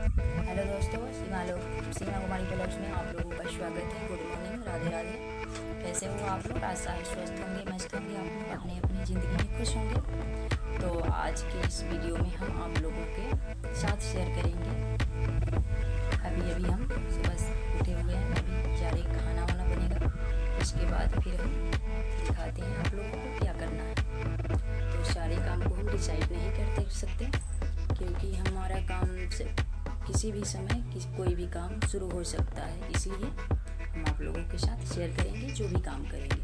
Hello दोस्तों, सीमा कुमारी blogs में आप लोगों का स्वागत है। Good morning, Radhe Radhe. कैसे हो आप लोग? आशा है स्वस्थ होंगे, मस्त होंगे, आप लोग अपनी अपनी ज़िंदगी में खुश होंगे। तो आज के इस वीडियो में हम आप लोगों के साथ शेयर करेंगे। अभी अभी हम सुबह उठे हुए हैं, अभी जा रहे खाना वाना बनेगा, उसके बाद फिर हम दिखाते हैं आप लोगों को क्या करना है। तो सारे काम को हम डिसाइड नहीं करते सकते, क्योंकि हमारा काम से किसी भी समय कोई भी काम शुरू हो सकता है, इसलिए हम आप लोगों के साथ शेयर करेंगे जो भी काम करेंगे।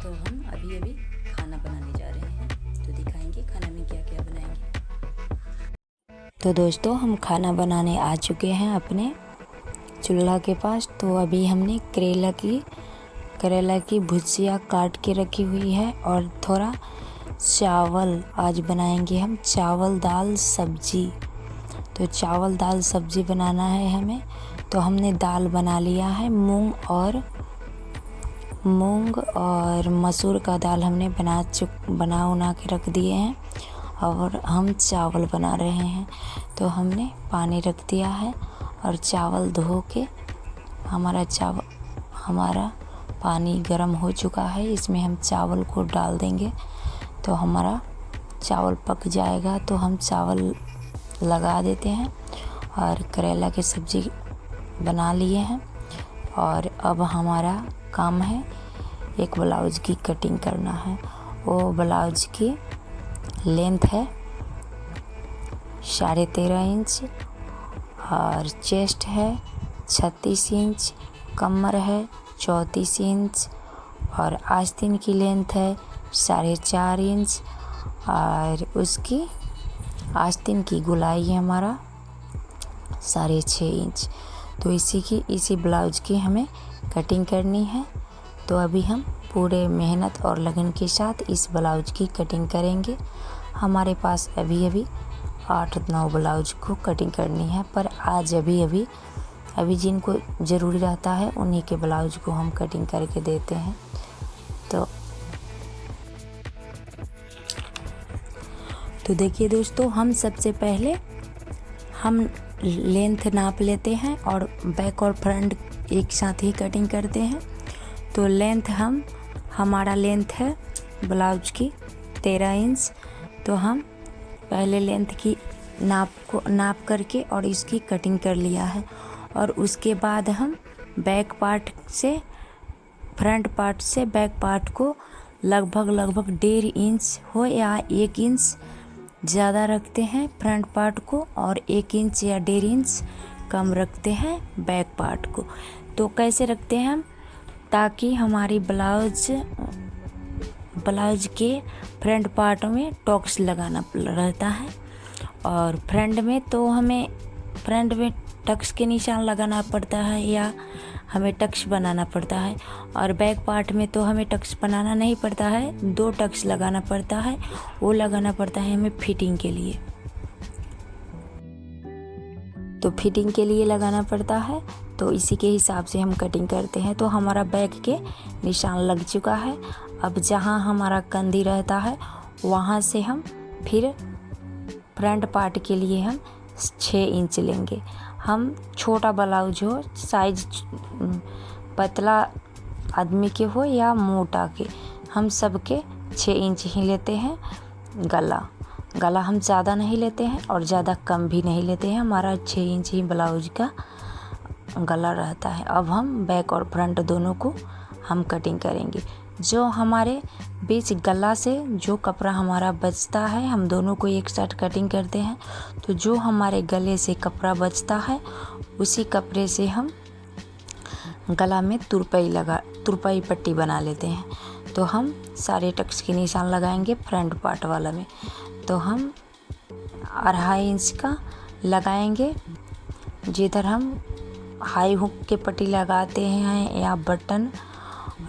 तो हम अभी अभी खाना बनाने जा रहे हैं, तो दिखाएंगे खाना में क्या क्या बनाएंगे। तो दोस्तों, हम खाना बनाने आ चुके हैं अपने चूल्हा के पास। तो अभी हमने करेला की भुजिया काट के रखी हुई है और थोड़ा चावल आज बनाएंगे हम, चावल दाल सब्जी। तो चावल दाल सब्जी बनाना है हमें। तो हमने दाल बना लिया है, मूंग और मसूर का दाल हमने बना के रख दिए हैं। और हम चावल बना रहे हैं। तो हमने पानी रख दिया है और चावल धो के हमारा पानी गर्म हो चुका है, इसमें हम चावल को डाल देंगे। तो हमारा चावल पक जाएगा तो हम चावल लगा देते हैं। और करेला की सब्ज़ी बना लिए हैं। और अब हमारा काम है एक ब्लाउज की कटिंग करना है। वो ब्लाउज की लेंथ है 13.5 इंच और चेस्ट है 36 इंच, कमर है 34 इंच और आस्तीन की लेंथ है 4.5 इंच और उसकी आस्तीन की गोलाई है हमारा 6.5 इंच। तो इसी ब्लाउज की हमें कटिंग करनी है। तो अभी हम पूरे मेहनत और लगन के साथ इस ब्लाउज की कटिंग करेंगे। हमारे पास अभी 8-9 ब्लाउज को कटिंग करनी है, पर आज अभी जिनको ज़रूरी रहता है उन्हीं के ब्लाउज को हम कटिंग करके देते हैं। तो देखिए दोस्तों, हम सबसे पहले हम लेंथ नाप लेते हैं और बैक और फ्रंट एक साथ ही कटिंग करते हैं। तो हमारा लेंथ है ब्लाउज की 13 इंच। तो हम पहले लेंथ की नाप करके और इसकी कटिंग कर लिया है। और उसके बाद हम फ्रंट पार्ट से बैक पार्ट को लगभग 1.5 इंच हो या 1 इंच ज़्यादा रखते हैं फ्रंट पार्ट को, और 1 इंच या 1.5 इंच कम रखते हैं बैक पार्ट को। तो कैसे रखते हैं हम, ताकि हमारी ब्लाउज के फ्रंट पार्ट में टक्स लगाना रहता है। और फ्रंट में टक्स के निशान लगाना पड़ता है या हमें टक्स बनाना पड़ता है। और बैक पार्ट में तो हमें टक्स बनाना नहीं पड़ता है, 2 टक्स लगाना पड़ता है। वो लगाना पड़ता है हमें फिटिंग के लिए। तो फिटिंग के लिए लगाना पड़ता है, तो इसी के हिसाब से हम कटिंग करते हैं। तो हमारा बैक के निशान लग चुका है। अब जहाँ हमारा कंधी रहता है वहाँ से हम फिर फ्रंट पार्ट के लिए हम 6 इंच लेंगे। हम छोटा ब्लाउज हो, साइज पतला आदमी के हो या मोटा के, हम सबके 6 इंच ही लेते हैं। गला हम ज़्यादा नहीं लेते हैं और ज़्यादा कम भी नहीं लेते हैं, हमारा 6 इंच ही ब्लाउज का गला रहता है। अब हम बैक और फ्रंट दोनों को हम कटिंग करेंगे। जो हमारे बीच गला से जो कपड़ा हमारा बचता है, हम दोनों को एक साथ कटिंग करते हैं। तो जो हमारे गले से कपड़ा बचता है उसी कपड़े से हम गला में तुरपाई पट्टी बना लेते हैं। तो हम सारे टक्स के निशान लगाएंगे फ्रंट पार्ट वाला में। तो हम 2.5 इंच का लगाएंगे। जिधर हम हाई हुक के पट्टी लगाते हैं या बटन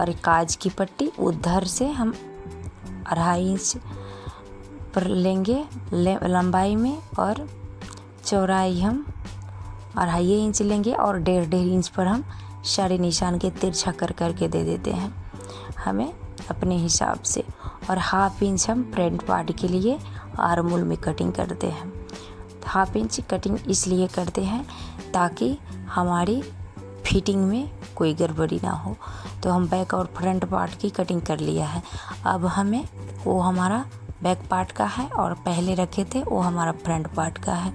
और काज की पट्टी, उधर से हम 2.5 इंच पर लेंगे लंबाई में, और चौड़ाई हम 2.5 इंच लेंगे। और 1.5 इंच पर हम सारे निशान के तिरछा करके दे देते हैं हमें अपने हिसाब से। और 1/2 इंच हम फ्रंट पार्ट के लिए आर्म होल में कटिंग करते हैं। हाफ इंच कटिंग इसलिए करते हैं ताकि हमारी फिटिंग में कोई गड़बड़ी ना हो। तो हम बैक और फ्रंट पार्ट की कटिंग कर लिया है। अब हमें वो हमारा बैक पार्ट का है और पहले रखे थे वो हमारा फ्रंट पार्ट का है,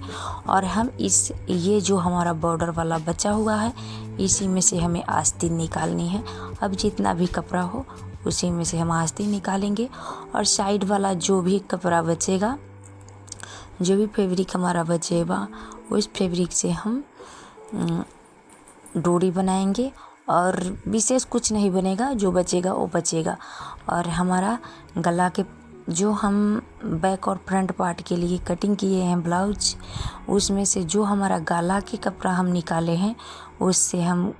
और हम ये जो हमारा बॉर्डर वाला बचा हुआ है इसी में से हमें आस्तीन निकालनी है। अब जितना भी कपड़ा हो उसी में से हम आस्तीन निकालेंगे, और साइड वाला जो भी कपड़ा बचेगा, जो भी फैब्रिक हमारा बचेगा, उस फैब्रिक से हम डोरी बनाएंगे, और विशेष कुछ नहीं बनेगा, जो बचेगा वो बचेगा। और हमारा गला के जो हम बैक और फ्रंट पार्ट के लिए कटिंग किए हैं ब्लाउज, उसमें से जो हमारा गला के कपड़ा हम निकाले हैं उससे हम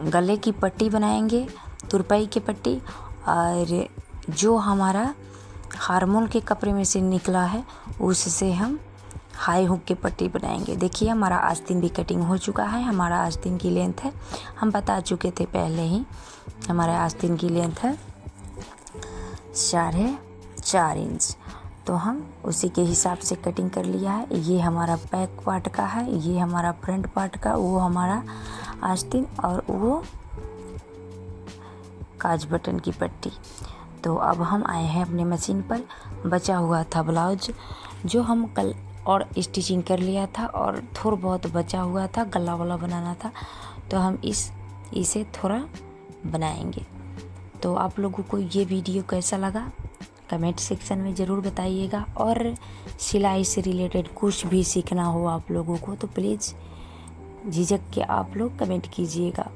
गले की पट्टी बनाएंगे, तुरपाई की पट्टी। और जो हमारा हारमोल के कपड़े में से निकला है उससे हम हाई हुक की पट्टी बनाएंगे। देखिए हमारा आस्तीन भी कटिंग हो चुका है। हमारा आस्तीन की लेंथ है, हम बता चुके थे पहले ही, हमारे आस्तीन की लेंथ है 4.5 इंच। तो हम उसी के हिसाब से कटिंग कर लिया है। ये हमारा बैक पार्ट का है, ये हमारा फ्रंट पार्ट का, वो हमारा आस्तीन और वो काज बटन की पट्टी। तो अब हम आए हैं अपने मशीन पर। बचा हुआ था ब्लाउज जो हम कल और स्टिचिंग कर लिया था, और थोड़ा बहुत बचा हुआ था, गला वाला बनाना था, तो हम इसे थोड़ा बनाएंगे। तो आप लोगों को ये वीडियो कैसा लगा कमेंट सेक्शन में ज़रूर बताइएगा। और सिलाई से रिलेटेड कुछ भी सीखना हो आप लोगों को तो प्लीज़ झिझक के आप लोग कमेंट कीजिएगा,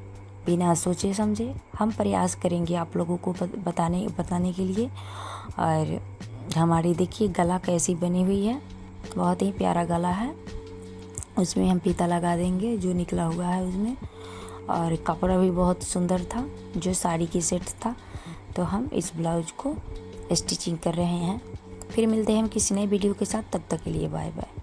बिना सोचे समझे हम प्रयास करेंगे आप लोगों को बताने के लिए। और हमारी देखिए गला कैसी बनी हुई है, बहुत ही प्यारा गला है। उसमें हम फीता लगा देंगे जो निकला हुआ है उसमें, और कपड़ा भी बहुत सुंदर था जो साड़ी की सेट था। तो हम इस ब्लाउज को स्टिचिंग कर रहे हैं। फिर मिलते हैं हम किसी नए वीडियो के साथ, तब तक के लिए बाय बाय।